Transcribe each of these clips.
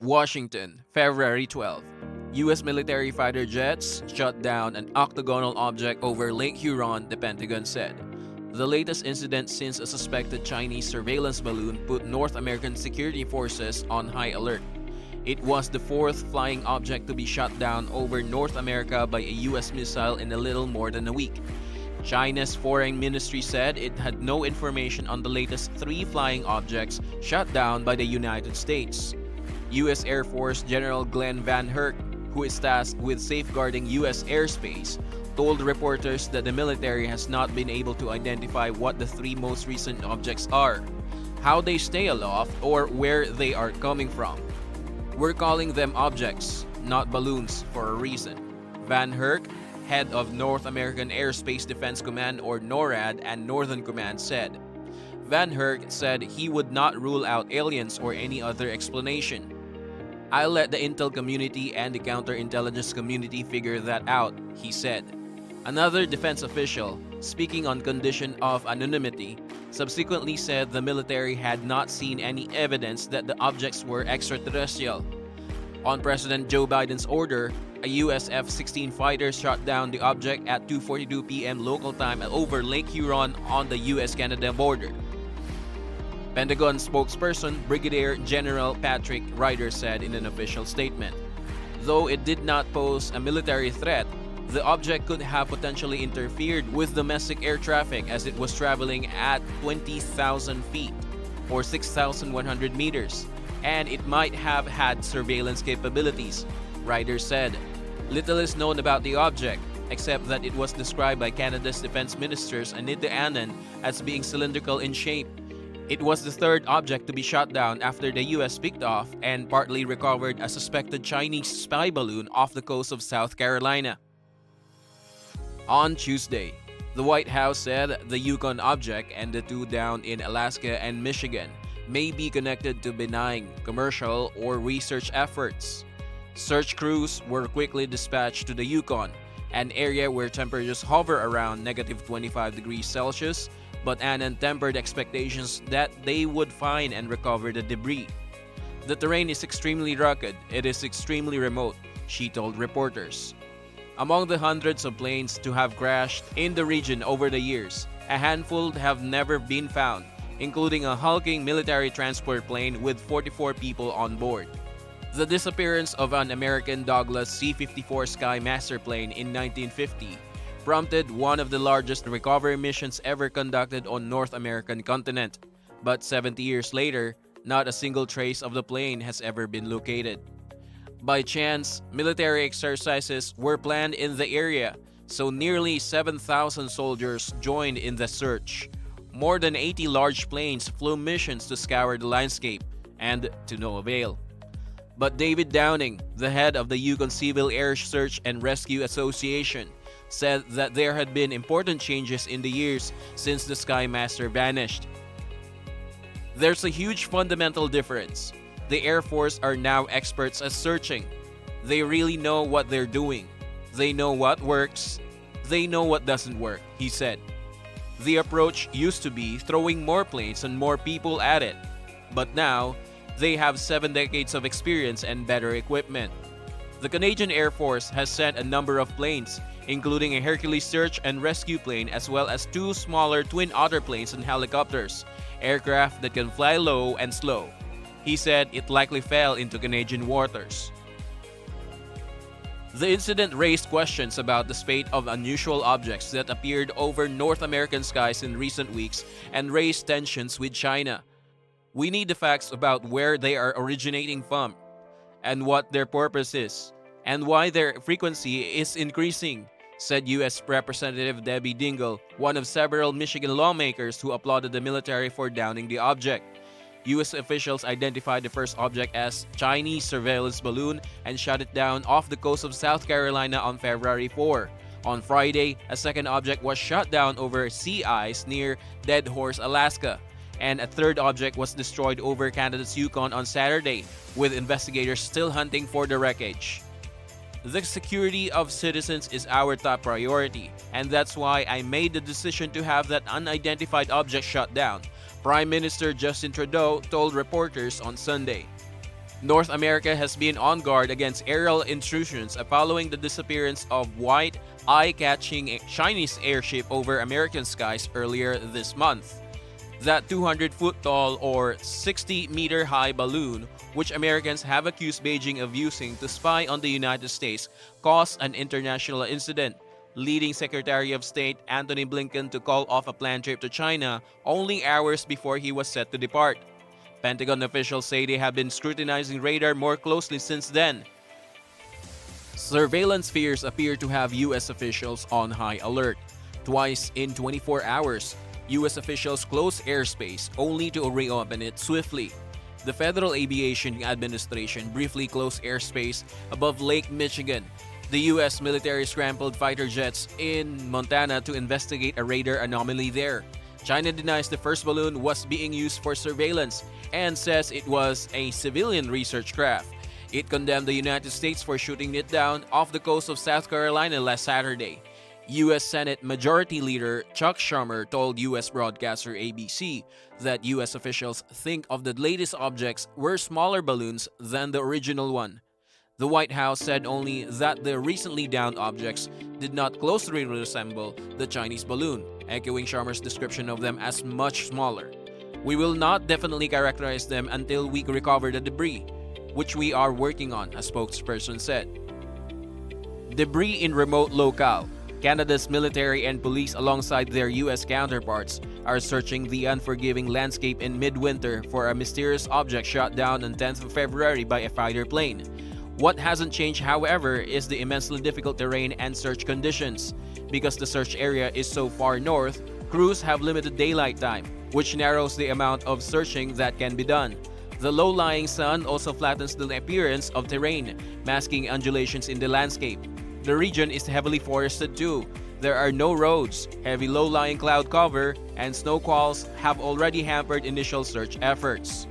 Washington, February 12. U.S. military fighter jets shot down an octagonal object over Lake Huron, the Pentagon said. The latest incident since a suspected Chinese surveillance balloon put North American security forces on high alert. It was the fourth flying object to be shot down over North America by a U.S. missile in a little more than a week. China's foreign ministry said it had no information on the latest three flying objects shot down by the United States. U.S. Air Force General Glen VanHerck, who is tasked with safeguarding U.S. airspace, told reporters that the military has not been able to identify what the three most recent objects are, how they stay aloft, or where they are coming from. "We're calling them objects, not balloons, for a reason," VanHerck, head of North American Aerospace Defense Command or NORAD and Northern Command, said. VanHerck said he would not rule out aliens or any other explanation. "I'll let the intel community and the counterintelligence community figure that out," he said. Another defense official, speaking on condition of anonymity, subsequently said the military had not seen any evidence that the objects were extraterrestrial. On President Joe Biden's order, a U.S. F-16 fighter shot down the object at 2:42 p.m. local time over Lake Huron on the U.S.-Canada border. Pentagon spokesperson Brigadier General Patrick Ryder said in an official statement, "Though it did not pose a military threat, the object could have potentially interfered with domestic air traffic as it was traveling at 20,000 feet or 6,100 meters, and it might have had surveillance capabilities," Ryder said. Little is known about the object, except that it was described by Canada's defense ministers Anita Anand as being cylindrical in shape. It was the third object to be shot down after the U.S. picked off and partly recovered a suspected Chinese spy balloon off the coast of South Carolina. On Tuesday, the White House said the Yukon object and the two down in Alaska and Michigan may be connected to benign commercial or research efforts. Search crews were quickly dispatched to the Yukon, an area where temperatures hover around -25 degrees Celsius, but Anand tempered expectations that they would find and recover the debris. "The terrain is extremely rugged, it is extremely remote," she told reporters. Among the hundreds of planes to have crashed in the region over the years, a handful have never been found, including a hulking military transport plane with 44 people on board. The disappearance of an American Douglas C-54 Skymaster plane in 1950 prompted one of the largest recovery missions ever conducted on North American continent. But 70 years later, not a single trace of the plane has ever been located. By chance, military exercises were planned in the area, so nearly 7,000 soldiers joined in the search. More than 80 large planes flew missions to scour the landscape, and to no avail. But David Downing, the head of the Yukon Civil Air Search and Rescue Association, said that there had been important changes in the years since the Skymaster vanished. "There's a huge fundamental difference. The Air Force are now experts at searching. They really know what they're doing. They know what works. They know what doesn't work," he said. "The approach used to be throwing more planes and more people at it. But now, they have 7 decades of experience and better equipment." The Canadian Air Force has sent a number of planes, including a Hercules search and rescue plane as well as 2 smaller Twin Otter planes and helicopters, aircraft that can fly low and slow. He said it likely fell into Canadian waters. The incident raised questions about the spate of unusual objects that appeared over North American skies in recent weeks and raised tensions with China. "We need the facts about where they are originating from, and what their purpose is, and why their frequency is increasing," said U.S. Representative Debbie Dingell, one of several Michigan lawmakers who applauded the military for downing the object. U.S. officials identified the first object as Chinese surveillance balloon and shot it down off the coast of South Carolina on February 4. On Friday, a second object was shot down over sea ice near Dead Horse, Alaska, and a third object was destroyed over Canada's Yukon on Saturday, with investigators still hunting for the wreckage. "The security of citizens is our top priority, and that's why I made the decision to have that unidentified object shot down," Prime Minister Justin Trudeau told reporters on Sunday. North America has been on guard against aerial intrusions following the disappearance of white, eye-catching Chinese airship over American skies earlier this month. That 200-foot tall or 60-meter-high balloon, which Americans have accused Beijing of using to spy on the United States, caused an international incident, leading Secretary of State Antony Blinken to call off a planned trip to China only hours before he was set to depart. Pentagon officials say they have been scrutinizing radar more closely since then. Surveillance fears appear to have U.S. officials on high alert. Twice in 24 hours, U.S. officials closed airspace only to reopen it swiftly. The Federal Aviation Administration briefly closed airspace above Lake Michigan. The U.S. military scrambled fighter jets in Montana to investigate a radar anomaly there. China denies the first balloon was being used for surveillance and says it was a civilian research craft. It condemned the United States for shooting it down off the coast of South Carolina last Saturday. U.S. Senate Majority Leader Chuck Schumer told U.S. broadcaster ABC that U.S. officials think of the latest objects were smaller balloons than the original one. The White House said only that the recently downed objects did not closely resemble the Chinese balloon, echoing Schumer's description of them as much smaller. "We will not definitely characterize them until we recover the debris, which we are working on," a spokesperson said. Debris in remote locale. Canada's military and police, alongside their U.S. counterparts, are searching the unforgiving landscape in midwinter for a mysterious object shot down on 10th of February by a fighter plane. What hasn't changed, however, is the immensely difficult terrain and search conditions. Because the search area is so far north, crews have limited daylight time, which narrows the amount of searching that can be done. The low-lying sun also flattens the appearance of terrain, masking undulations in the landscape. The region is heavily forested too. There are no roads, heavy low-lying cloud cover, and snow qualls have already hampered initial search efforts.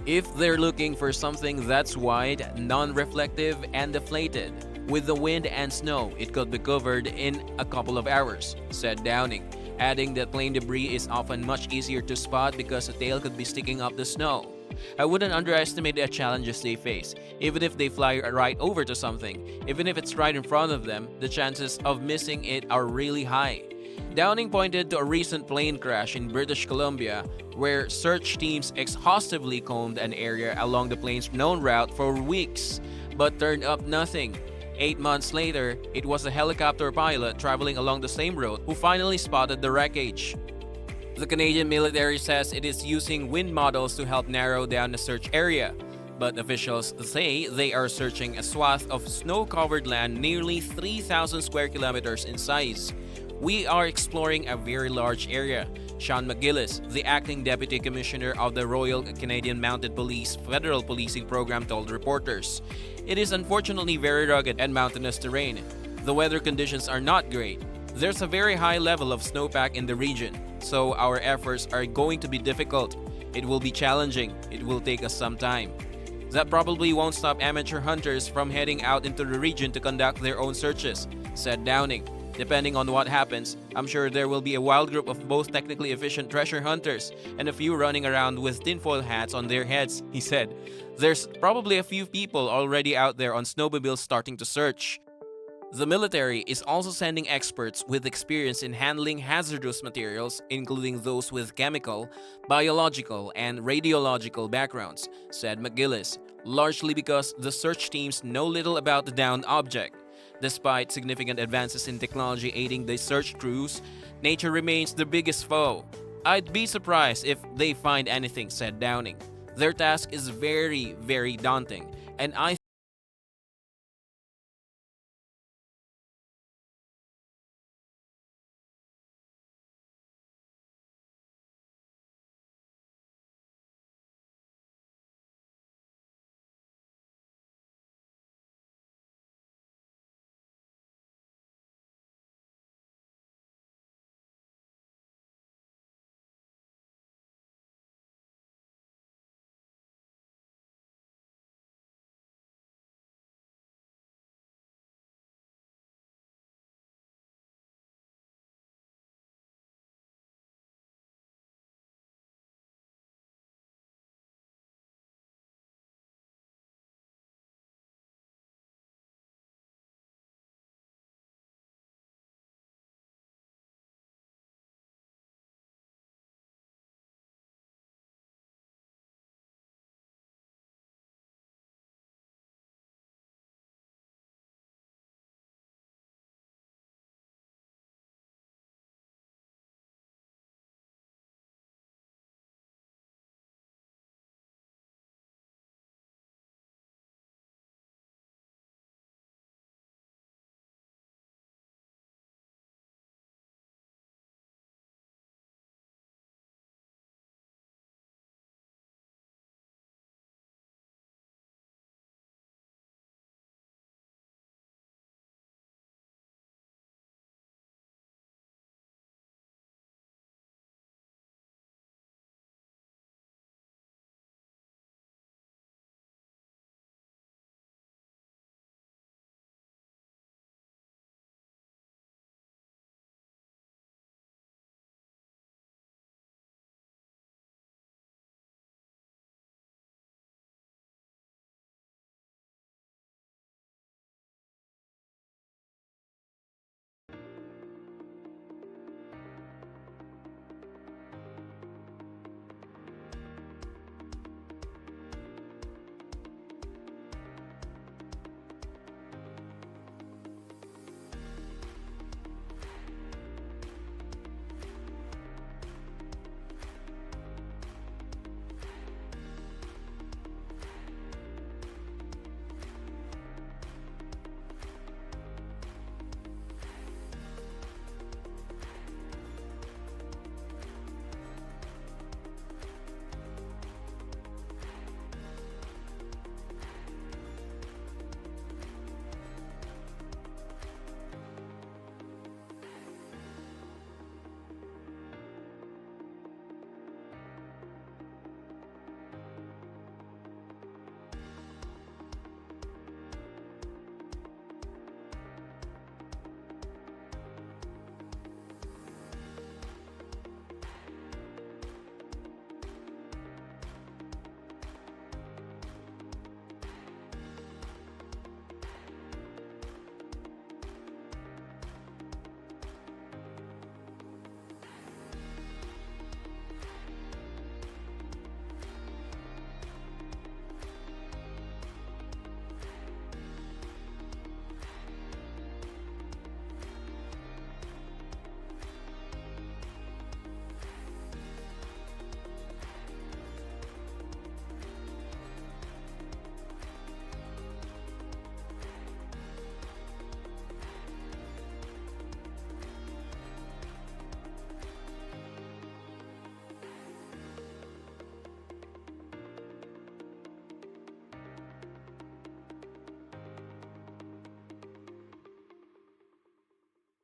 If they're looking for something that's wide, non-reflective, and deflated, with the wind and snow, it could be covered in a couple of hours, said Downing, adding that plane debris is often much easier to spot because the tail could be sticking up the snow. "I wouldn't underestimate the challenges they face, even if they fly right over to something. Even if it's right in front of them, the chances of missing it are really high." Downing pointed to a recent plane crash in British Columbia, where search teams exhaustively combed an area along the plane's known route for weeks, but turned up nothing. 8 months later, it was a helicopter pilot traveling along the same route who finally spotted the wreckage. The Canadian military says it is using wind models to help narrow down the search area, but officials say they are searching a swath of snow-covered land nearly 3,000 square kilometers in size. "We are exploring a very large area," Sean McGillis, the acting deputy commissioner of the Royal Canadian Mounted Police Federal Policing Program, told reporters. "It is unfortunately very rugged and mountainous terrain. The weather conditions are not great. There's a very high level of snowpack in the region, so our efforts are going to be difficult. It will be challenging. It will take us some time. That probably won't stop amateur hunters from heading out into the region to conduct their own searches," said Downing. "Depending on what happens, I'm sure there will be a wild group of both technically efficient treasure hunters and a few running around with tinfoil hats on their heads," he said. "There's probably a few people already out there on snowmobiles starting to search." The military is also sending experts with experience in handling hazardous materials, including those with chemical, biological, and radiological backgrounds, said McGillis, largely because the search teams know little about the downed object. Despite significant advances in technology aiding the search crews, nature remains the biggest foe. "I'd be surprised if they find anything," said Downing. "Their task is very, very daunting, and I